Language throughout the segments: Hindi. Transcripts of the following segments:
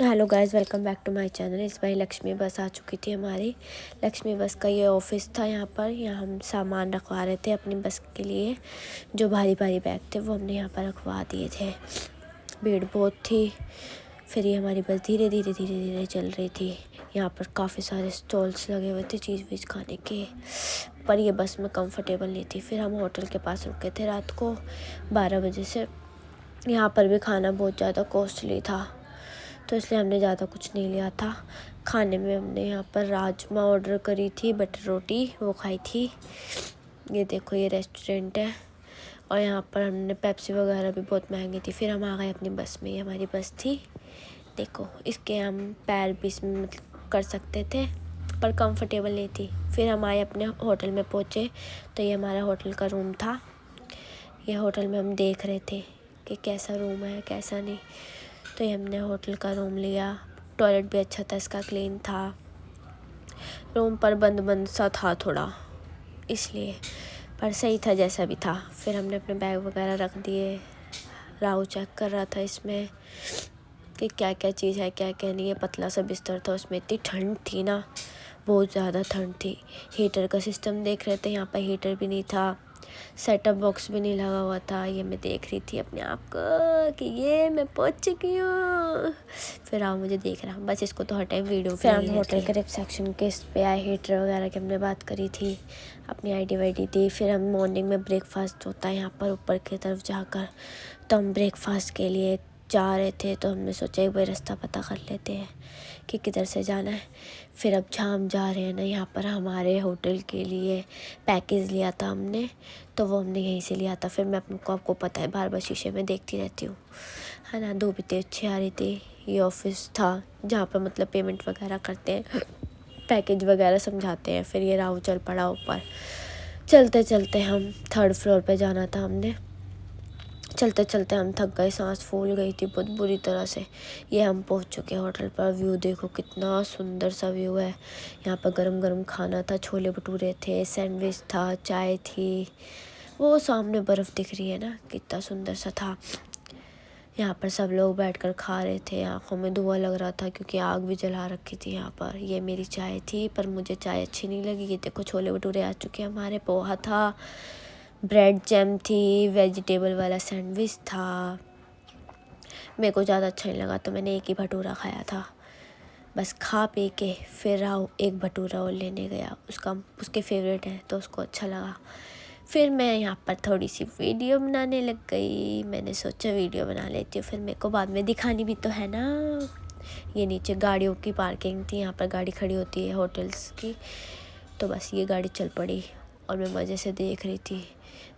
Hello guys, welcome back to my channel. इस बार लक्ष्मी बस आ चुकी थी हमारी। लक्ष्मी बस का ये ऑफिस था। यहाँ हम सामान रखवा रहे थे अपनी बस के लिए। जो भारी भारी बैग थे वो हमने यहाँ पर रखवा दिए थे। भीड़ बहुत थी। फिर ये हमारी बस धीरे धीरे चल रही थी। यहाँ पर काफ़ी सारे स्टॉल्स लगे हुए थे चीज़ वीज़ खाने के, पर ये बस में कंफर्टेबल नहीं थी। फिर हम होटल के पास रुके थे रात को 12 बजे से। यहाँ पर भी खाना बहुत ज़्यादा कॉस्टली था, तो इसलिए हमने ज़्यादा कुछ नहीं लिया था। खाने में हमने यहाँ पर राजमा ऑर्डर करी थी, बटर रोटी वो खाई थी। ये देखो, ये रेस्टोरेंट है। और यहाँ पर हमने पेप्सी वगैरह भी बहुत महंगी थी। फिर हम आ गए अपनी बस में। ये हमारी बस थी। देखो, इसके हम पैर भी इसमें मतलब कर सकते थे, पर कंफर्टेबल नहीं थी। फिर हम आए अपने होटल में पहुँचे, तो ये हमारा होटल का रूम था। ये होटल में हम देख रहे थे कि कैसा रूम है कैसा नहीं। तो ये हमने होटल का रूम लिया। टॉयलेट भी अच्छा था, इसका क्लीन था। रूम पर बंद सा था थोड़ा, इसलिए, पर सही था जैसा भी था। फिर हमने अपने बैग वगैरह रख दिए। राहु चेक कर रहा था इसमें कि क्या क्या चीज़ है क्या क्या नहीं है। पतला सा बिस्तर था, उसमें इतनी ठंड थी ना, बहुत ज़्यादा ठंड थी। हीटर का सिस्टम देख रहे थे, यहाँ पर हीटर भी नहीं था। सेटअप बॉक्स भी नहीं लगा हुआ था। ये मैं देख रही थी अपने आप को कि ये मैं पहुंच चुकी हूँ। फिर आप मुझे देख रहा, बस इसको तो हर टाइम वीडियो फिर हम होटल के रिसेप्शन के इस पे आए। हीटर वगैरह की हमने बात करी थी, अपनी आईडी वाईडी दी। फिर हम मॉर्निंग में ब्रेकफास्ट होता है यहाँ पर ऊपर की तरफ जाकर, तो हम ब्रेकफास्ट के लिए जा रहे थे। तो हमने सोचा एक बार रास्ता पता कर लेते हैं कि किधर से जाना है। फिर अब जहाँ हम जा रहे हैं ना, यहाँ पर हमारे होटल के लिए पैकेज लिया था हमने, तो वो हमने यहीं से लिया था। फिर मैं आपको पता है बार बार शीशे में देखती रहती हूँ, है ना। धूप इतनी अच्छी आ रही थी। ये ऑफिस था जहाँ पर मतलब पेमेंट वगैरह करते हैं, पैकेज वगैरह समझाते हैं। फिर ये राहु चल पड़ा ऊपर। चलते चलते हम 3rd फ्लोर पे जाना था हमने। चलते चलते हम थक गए, सांस फूल गई थी बहुत बुरी तरह से। ये हम पहुंच चुके हैं होटल पर। व्यू देखो कितना सुंदर सा व्यू है। यहाँ पर गरम गरम खाना था, छोले भटूरे थे, सैंडविच था, चाय थी। वो सामने बर्फ़ दिख रही है ना, कितना सुंदर सा था। यहाँ पर सब लोग बैठकर खा रहे थे। आँखों में धुआं लग रहा था क्योंकि आग भी जला रखी थी यहाँ पर। ये मेरी चाय थी, पर मुझे चाय अच्छी नहीं लगी। ये देखो, छोले भटूरे आ चुके हैं हमारे, पोहा था, ब्रेड जैम थी, वेजिटेबल वाला सैंडविच था। मेरे को ज़्यादा अच्छा नहीं लगा, तो मैंने एक ही भटूरा खाया था। बस खा पी के फिर राहु एक भटूरा और लेने गया। उसके फेवरेट है तो उसको अच्छा लगा। फिर मैं यहाँ पर थोड़ी सी वीडियो बनाने लग गई। मैंने सोचा वीडियो बना लेती हूँ, फिर मेरे को बाद में दिखानी भी तो है ना। ये नीचे गाड़ियों की पार्किंग थी, यहाँ पर गाड़ी खड़ी होती है होटल्स की। तो बस ये गाड़ी चल पड़ी और मैं मज़े से देख रही थी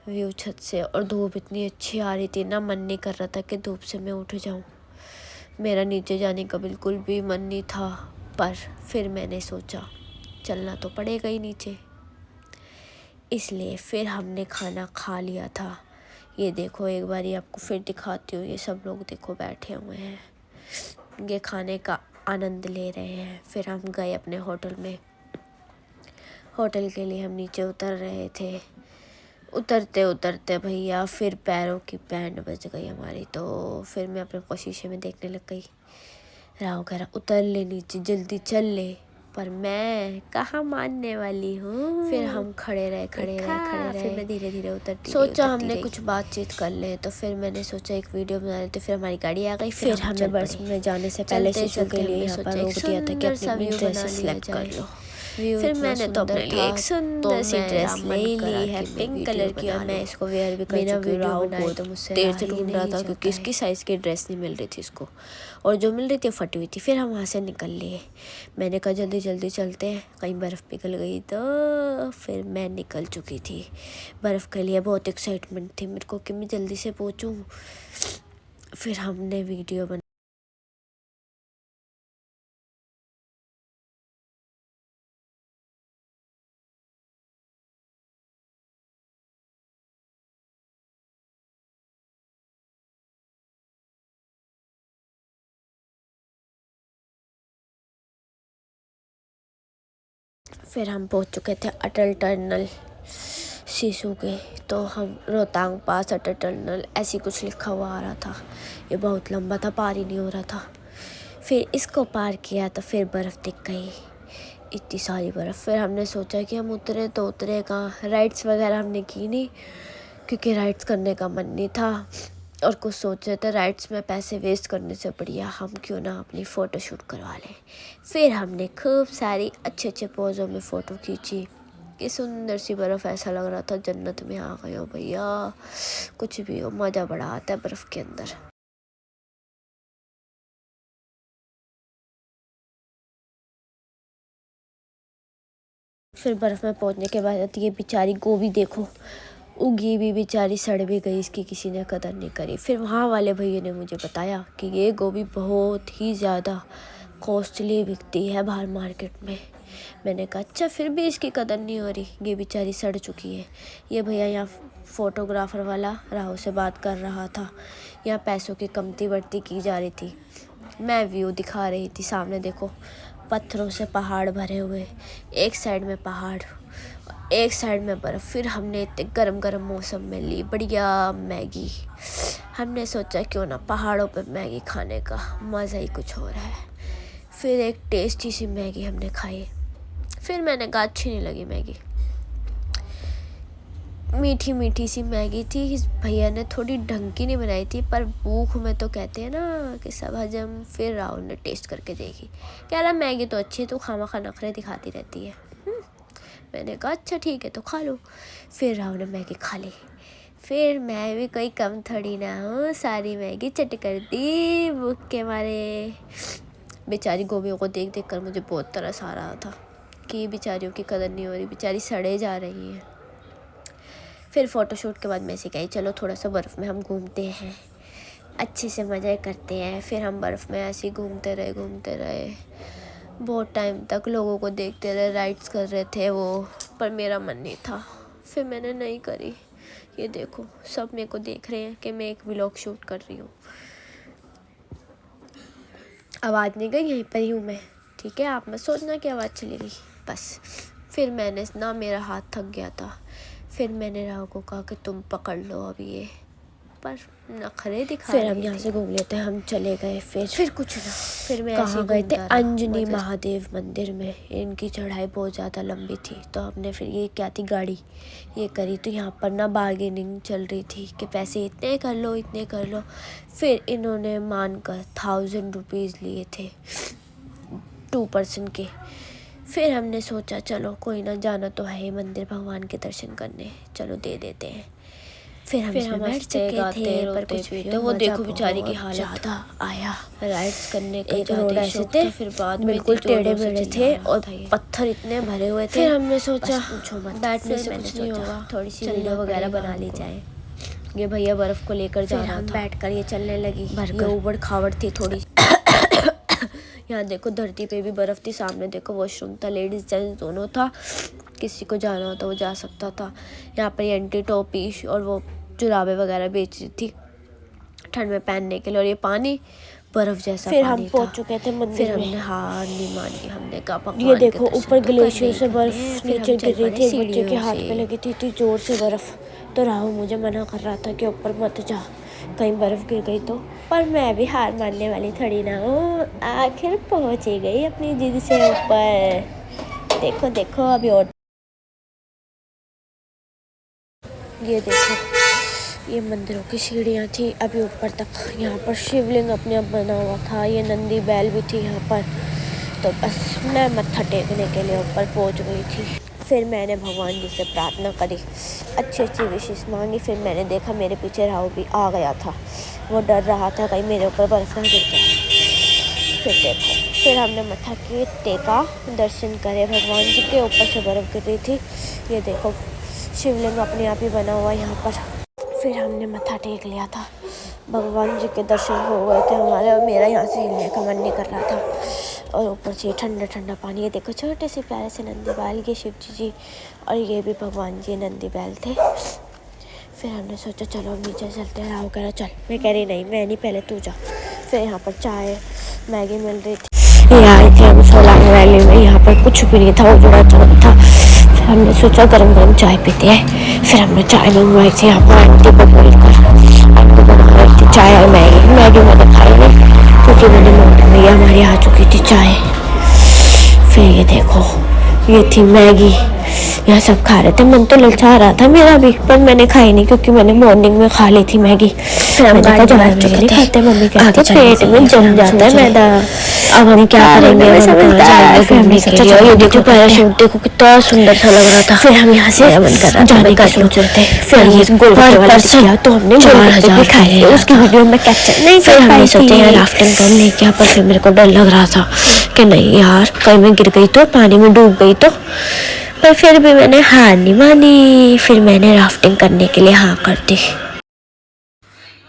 व्यू छत से। और धूप इतनी अच्छी आ रही थी ना, मन नहीं कर रहा था कि धूप से मैं उठ जाऊँ। मेरा नीचे जाने का बिल्कुल भी मन नहीं था, पर फिर मैंने सोचा चलना तो पड़ेगा ही नीचे, इसलिए फिर हमने खाना खा लिया था। ये देखो, एक बार ये आपको फिर दिखाती हूँ। ये सब लोग देखो बैठे हुए हैं, ये खाने का आनंद ले रहे हैं। फिर हम गए अपने होटल में। होटल के लिए हम नीचे उतर रहे थे। उतरते उतरते भैया फिर पैरों की बैंड बज गई हमारी। तो फिर मैं अपने को शीशे में देखने लग गई। राहु कह रहा उतर ले नीचे, जल्दी चल ले, पर मैं कहाँ मानने वाली हूँ। फिर हम खड़े रहे। फिर मैं धीरे धीरे उतरती सोचा हमने कुछ बातचीत कर ले। तो फिर मैंने सोचा एक वीडियो बना ले। तो फिर हमारी गाड़ी आ गई। फिर हमें बस में जाने से पहले शीशों के लिए यहाँ पर रोक दिया था कि अपनी ड्रेस सेलेक्ट कर लो। फिर मैंने तो अपने लिए एक सुंदर सी ड्रेस ले ली है, पिंक कलर की, और मैं इसको वेयर भी कर चुकी हूँ। राहु बहुत देर से ढूंढ रहा था क्योंकि इसकी साइज़ की ड्रेस नहीं मिल रही थी इसको, और जो मिल रही थी फटी हुई थी। फिर हम वहाँ से निकल लिए। मैंने कहा जल्दी जल्दी चलते हैं, कहीं बर्फ़ पिघल गई तो। फिर मैं निकल चुकी थी। बर्फ़ के लिए बहुत एक्साइटमेंट थी मेरे को कि मैं जल्दी से पहुँचूँ। फिर हमने वीडियो बना। फिर हम पहुँच चुके थे अटल टनल सिसु के। तो हम रोहतांग पास अटल टनल ऐसी कुछ लिखा हुआ आ रहा था। ये बहुत लंबा था, पार ही नहीं हो रहा था। फिर इसको पार किया तो फिर बर्फ़ दिख गई, इतनी सारी बर्फ़। फिर हमने सोचा कि हम उतरे तो उतरे कहाँ, राइड्स वगैरह हमने की नहीं क्योंकि राइड्स करने का मन नहीं था और कुछ सोच रहे थे राइड्स में पैसे वेस्ट करने से बढ़िया हम क्यों ना अपनी फ़ोटो शूट करवा लें। फिर हमने खूब सारी अच्छे अच्छे पोज़ों में फ़ोटो खींची कि सुंदर सी बर्फ़, ऐसा लग रहा था जन्नत में आ गए हो भैया। कुछ भी हो, मज़ा बड़ा आता है बर्फ़ के अंदर। फिर बर्फ़ में पहुंचने के बाद ये बेचारी गोभी देखो, उगी भी बेचारी, सड़ भी गई, इसकी किसी ने कदर नहीं करी। फिर वहाँ वाले भैया ने मुझे बताया कि ये गोभी बहुत ही ज़्यादा कॉस्टली बिकती है बाहर मार्केट में। मैंने कहा अच्छा, फिर भी इसकी कदर नहीं हो रही, ये बेचारी सड़ चुकी है। ये भैया यहाँ फ़ोटोग्राफ़र वाला राहुल से बात कर रहा था, यहाँ पैसों की कमती बढ़ती की जा रही थी। मैं व्यू दिखा रही थी, सामने देखो पत्थरों से पहाड़ भरे हुए, एक साइड में पहाड़, एक साइड में बर्फ़। फिर हमने इतने गरम गरम मौसम में ली बढ़िया मैगी। हमने सोचा क्यों ना पहाड़ों पे मैगी खाने का मज़ा ही कुछ हो रहा है। फिर एक टेस्टी सी मैगी हमने खाई। फिर मैंने कहा अच्छी नहीं लगी मैगी, मीठी मीठी सी मैगी थी। इस भैया ने थोड़ी ढंग की नहीं बनाई थी, पर भूख में तो कहते हैं ना कि सब हजम। फिर राहुल ने टेस्ट करके देखी, कह रहा मैगी तो अच्छी है, तू खामखा नखरे दिखाती रहती है। मैंने कहा अच्छा ठीक है तो खा लो। फिर राहुल ने मैगी खा ली। फिर मैं भी कोई कम थोड़ी ना हूँ, सारी मैगी चट कर दी भूख के मारे। बेचारी गोभियों को देख देख कर मुझे बहुत तरस आ रहा था कि बेचारियों की कदर नहीं हो रही, बेचारी सड़े जा रही हैं। फिर फ़ोटोशूट के बाद मैं ऐसे कही चलो थोड़ा सा बर्फ़ में हम घूमते हैं, अच्छे से मज़े करते हैं। फिर हम बर्फ़ में ऐसे ही घूमते रहे बहुत टाइम तक, लोगों को देखते रहे, राइड्स कर रहे थे वो, पर मेरा मन नहीं था, फिर मैंने नहीं करी। ये देखो सब मेरे को देख रहे हैं कि मैं एक व्लॉग शूट कर रही हूँ। आवाज़ नहीं गई, यहीं पर ही हूँ मैं, ठीक है, आप मत सोचना कि आवाज़ चली गई बस। फिर मैंने ना, मेरा हाथ थक गया था, फिर मैंने राव को कहा कि तुम पकड़ लो अभी ये, पर नखरे दिखा। फिर हम यहाँ से घूम लेते हैं, हम चले गए। फिर कुछ ना, फिर मैं कहाँ गए थे, अंजनी महादेव मंदिर में। इनकी चढ़ाई बहुत ज़्यादा लंबी थी, तो हमने फिर ये क्या थी गाड़ी ये करी, तो यहाँ पर ना बार्गेनिंग चल रही थी कि पैसे इतने कर लो इतने कर लो। फिर इन्होंने मानकर 1000 रुपीज़ लिए थे 2 पर्सन के। फिर हमने सोचा चलो कोई ना, जाना तो है मंदिर भगवान के दर्शन करने, चलो दे देते हैं। फिर हम बैठ चुके थे, पर कुछ भी तो वो देखो बेचारी की हालत ज़्यादा आया। राइड्स करने का एक रोड ऐसे थे, फिर बाद में बिल्कुल टेढ़े मेढ़े थे और पत्थर इतने भरे हुए थे। फिर हमने सोचा बैठने से कुछ नहीं होगा, थोड़ी सी वीडियो वगैरह बना ली जाए। ये भैया बर्फ़ को लेकर जा रहा था, हम बैठकर ये चलने लगी, ये उबड़ खाबड़ थी थोड़ी। यहाँ देखो धरती पे भी बर्फ़ थी, सामने देखो वॉशरूम था, लेडीज़ जेंट्स दोनों था, किसी को जाना हो तो वो जा सकता था। यहाँ पर एंटी टोपी और वो जुराबे वगैरह बेच रही थी ठंड में पहनने के लिए, और ये पानी बर्फ़ जैसा फिर पानी हम पहुँच चुके थे मंदिर। फिर हमने हार नहीं मानी, हमने कहा भगवान ये देखो ऊपर ग्लेशियर से बर्फ़ नीचे गिर रही थी, बच्चे के हाथ पे लगी थी इतनी ज़ोर से बर्फ़। तो राहुल मुझे मना कर रहा था कि ऊपर मत जा, कहीं बर्फ़ गिर गई तो, पर मैं भी हार मानने वाली थोड़ी ना हूँ। आखिर पहुँच ही गई अपनी जिद से ऊपर। देखो देखो अभी और ये देखो, ये मंदिरों की सीढ़ियाँ थी अभी ऊपर तक। यहाँ पर शिवलिंग अपने आप बना हुआ था, ये नंदी बैल भी थी यहाँ पर। तो बस मैं मत्था टेकने के लिए ऊपर पहुँच गई थी। फिर मैंने भगवान जी से प्रार्थना करी, अच्छी अच्छी विशेष मांगी। फिर मैंने देखा मेरे पीछे राहुल भी आ गया था, वो डर रहा था कहीं मेरे ऊपर बर्फ़ ना गिर जाए। फिर देखो, फिर हमने मत्था के टेका, दर्शन करे, भगवान जी के ऊपर से बर्फ़ गिर रही थी। ये देखो शिवलिंग अपने आप ही बना हुआ यहाँ पर। फिर हमने मत्था टेक लिया था, भगवान जी के दर्शन हो गए थे हमारे, और मेरा यहाँ से हिलने का मन नहीं कर रहा था। और ऊपर से ठंडा ठंडा पानी, ये देखो छोटे से प्यारे से नंदी बैल, ये शिव जी और ये भी भगवान जी नंदी बैल थे। फिर हमने सोचा चलो नीचे चलते हैं। राहुल कह रहा चल, मैं कह रही नहीं मैं नहीं, पहले तू जा। फिर यहाँ पर चाय मैगी मिल रही थी। ये आए थे हम सोलांग वैली में, यहाँ पर कुछ भी नहीं था, उजड़ा चौक था। फिर हमने सोचा गरम गरम चाय पीते हैं। फिर हमने चाय मंगवाई थी यहाँ पर आंटी को बोलकर, आंटी बना रही थी चाय और मैगी। मैगी मैंने खाई नहीं क्योंकि मैंने मोटा नहीं ये हमारी आ चुकी थी चाय। फिर ये देखो ये थी मैगी, यहाँ सब खा रहे थे। मन तो ललचा रहा था मेरा भी, पर मैंने खाई नहीं क्योंकि मैंने मॉर्निंग में खा ली थी मैगी। फिर हम गाड़ी नहीं खाते, मम्मी कहती पेट में जम जाता है मैदा। अब हम क्या करेंगे, हम कहाँ जाएंगे घूमने के लिए। ये देखो पैराशूट देखो कितना सुंदर सा लग रहा था। फिर हम यहाँ से जाने का सोच रहे थे। फिर ये गोलगप्पे वाला किया तो हमने 4,000 खाए, उसकी वीडियो में कैप्चर नहीं। फिर हमने सोचा यार राफ्टिंग कर ले क्या, पर फिर मेरे को डर लग रहा था कि नहीं यार कहीं मैं गिर गई तो, पानी में डूब गई तो। पर फिर भी मैंने हार नहीं मानी, फिर मैंने राफ्टिंग करने के लिए हाँ कर दी।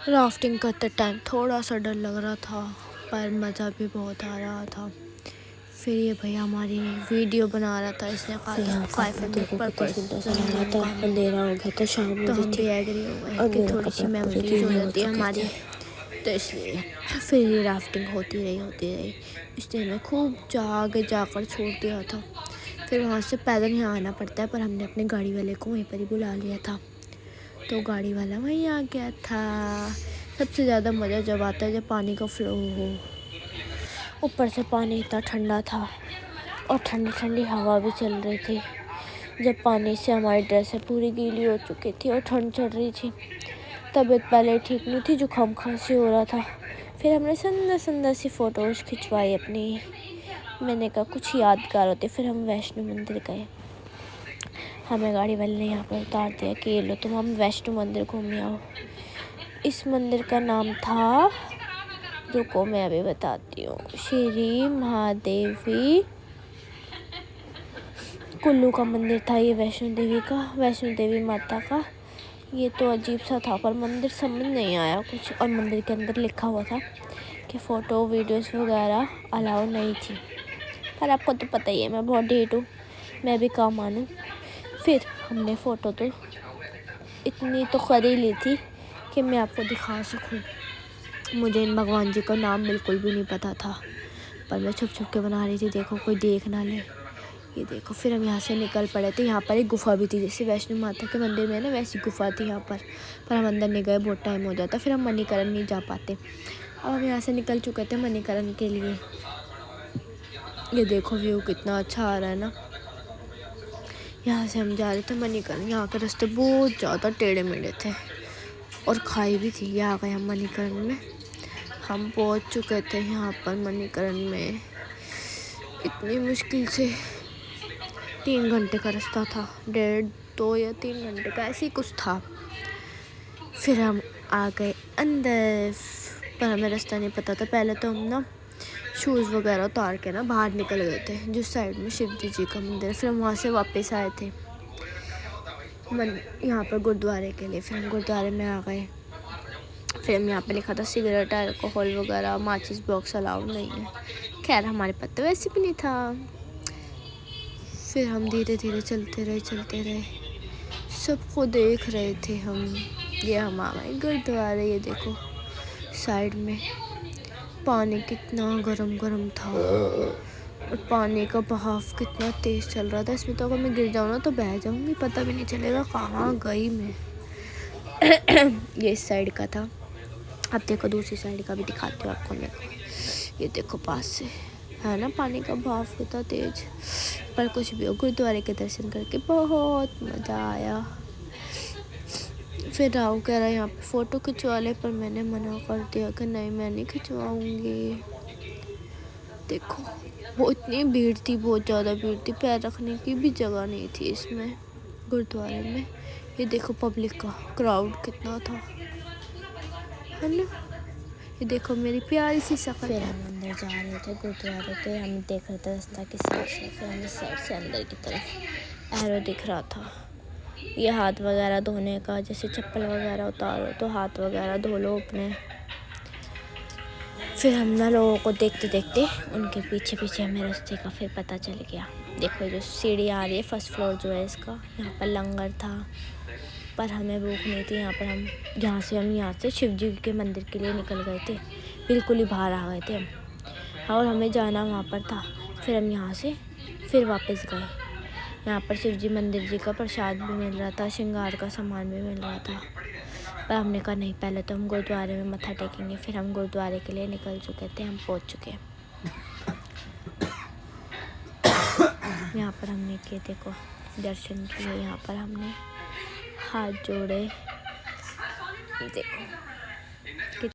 राफ्टिंग करते टाइम थोड़ा सा डर लग रहा था, पर मज़ा भी बहुत आ रहा था। फिर ये भैया हमारी वीडियो बना रहा था, इसने कहा 500 पर अंधेरा हो गया तो शाम हो गई थी, एग्री हो गए कि थोड़ी सी मेमोरीज हो जाती है हमारी, तो इसलिए फिर ये राफ्टिंग होती रही। इसने हमें खूब आगे जाकर छोड़ दिया था। फिर वहाँ से पैदल यहाँ आना पड़ता है, पर हमने अपने गाड़ी वाले को वहीं पर ही बुला लिया था, तो गाड़ी वाला वहीं आ गया था। सबसे ज़्यादा मज़ा जब आता है जब पानी का फ्लो हो, ऊपर से पानी इतना ठंडा था और ठंडी ठंडी हवा भी चल रही थी। जब पानी से हमारी ड्रेसें पूरी गीली हो चुकी थी और ठंड चढ़ रही थी, तबीयत पहले ठीक नहीं थी, जुकाम खांसी हो रहा था। फिर हमने सुंदर सी फ़ोटोज़ खिंचवाई अपनी। मैंने कहा कुछ यादगार होते। फिर हम वैष्णो मंदिर गए, हमें गाड़ी वाले ने यहाँ पर उतार दिया कि ये लो तुम हम वैष्णो मंदिर घूम आओ। इस मंदिर का नाम था, रुको मैं अभी बताती हूँ, श्री महादेवी कुल्लू का मंदिर था ये, वैष्णो देवी माता का। ये तो अजीब सा था, पर मंदिर समझ नहीं आया कुछ, और मंदिर के अंदर लिखा हुआ था कि फ़ोटो वीडियोस वगैरह अलाउ नहीं थी। पर आपको तो पता ही है मैं बहुत ढेट हूँ, मैं भी काम मानूँ। फिर हमने फ़ोटो तो इतनी तो कर ही ली थी कि मैं आपको दिखा सकूँ। मुझे इन भगवान जी का नाम बिल्कुल भी नहीं पता था, पर मैं छुप के बना रही थी, देखो कोई देख ना ले। ये देखो फिर हम यहाँ से निकल पड़े थे। यहाँ पर एक गुफ़ा भी थी, जैसे वैष्णो माता के मंदिर में ना वैसी गुफ़ा थी यहाँ पर हम अंदर नहीं गए, बहुत टाइम हो जाता, फिर हम मणिकरण नहीं जा पाते। अब हम यहाँ से निकल चुके थे मणिकरण के लिए। ये देखो व्यू कितना अच्छा आ रहा है ना। यहाँ से हम जा रहे थे मणिकरण। यहाँ के रास्ते बहुत ज़्यादा टेढ़े मेढ़े थे और खाई भी थी। यहाँ गए हम मणिकरण में, हम पहुँच चुके थे यहाँ पर मणिकरण में। इतनी मुश्किल से 3 घंटे का रास्ता था, 1.5 2 या 3 घंटे का ऐसे ही कुछ था। फिर हम आ गए अंदर, पर हमें रास्ता नहीं पता था। पहले तो हम ना शूज़ वगैरह उतार के ना बाहर निकल गए थे, जिस साइड में शिव जी का मंदिर। फिर हम वहाँ से वापस आए थे यहाँ पर गुरुद्वारे के लिए। फिर हम गुरुद्वारे में आ गए। फिर हम यहाँ पे लिखा था सिगरेट अल्कोहल वगैरह माचिस बॉक्स अलाउड नहीं है। खैर हमारे पास तो वैसे भी नहीं था। फिर हम धीरे धीरे चलते रहे, सबको देख रहे थे हम। ये हम आ गए गुरुद्वारे। ये देखो साइड में पानी कितना गरम था और पानी का बहाव कितना तेज़ चल रहा था। इसमें तो अगर मैं गिर जाऊँ ना तो बह जाऊँगी, पता भी नहीं चलेगा कहाँ गई मैं। ये इस साइड का था। अब देखो दूसरी साइड का भी दिखाती हूँ आपको। मेरे को ये देखो पास से है ना पानी का बहाव कितना तेज़। पर कुछ भी हो, गुरुद्वारे के दर्शन करके बहुत मज़ा आया। फिर राहु कह रहा है यहाँ पे फ़ोटो खिंचवा ले, पर मैंने मना कर दिया कि नहीं मैं नहीं खिंचवाऊँगी। देखो वो इतनी भीड़ थी, बहुत ज़्यादा भीड़ थी, पैर रखने की भी जगह नहीं थी इसमें गुरुद्वारे में। ये देखो पब्लिक का क्राउड कितना था, है ना। ये देखो मेरी प्यारी सी शक्ल। फिर हम अंदर जा रहे थे गुरुद्वारे के, हम देख रहे थे रास्ता किस साइड से। फिर हमें साइड से अंदर की तरफ एरो दिख रहा था। ये हाथ वगैरह धोने का, जैसे चप्पल वगैरह उतारो तो हाथ वगैरह धो लो अपने। फिर हम ना लोगों को देखते उनके पीछे हमें रास्ते का फिर पता चल गया। देखो जो सीढ़ी आ रही है, फर्स्ट फ्लोर जो है इसका, यहाँ पर लंगर था, पर हमें भूख नहीं थी। यहाँ से शिव जी के मंदिर के लिए निकल गए थे, बिल्कुल ही बाहर आ गए थे हम, और हमें जाना वहाँ पर था। फिर हम यहाँ से फिर वापस गए। यहाँ पर शिव जी मंदिर जी का प्रसाद भी मिल रहा था, श्रृंगार का सामान भी मिल रहा था, पर हमने कहा नहीं पहले तो हम गुरुद्वारे में मत्था टेकेंगे। फिर हम गुरुद्वारे के लिए निकल चुके थे, हम पहुँच चुके। यहाँ पर हमने किए, देखो दर्शन किए, यहाँ पर हमने हाथ जोड़े, देखो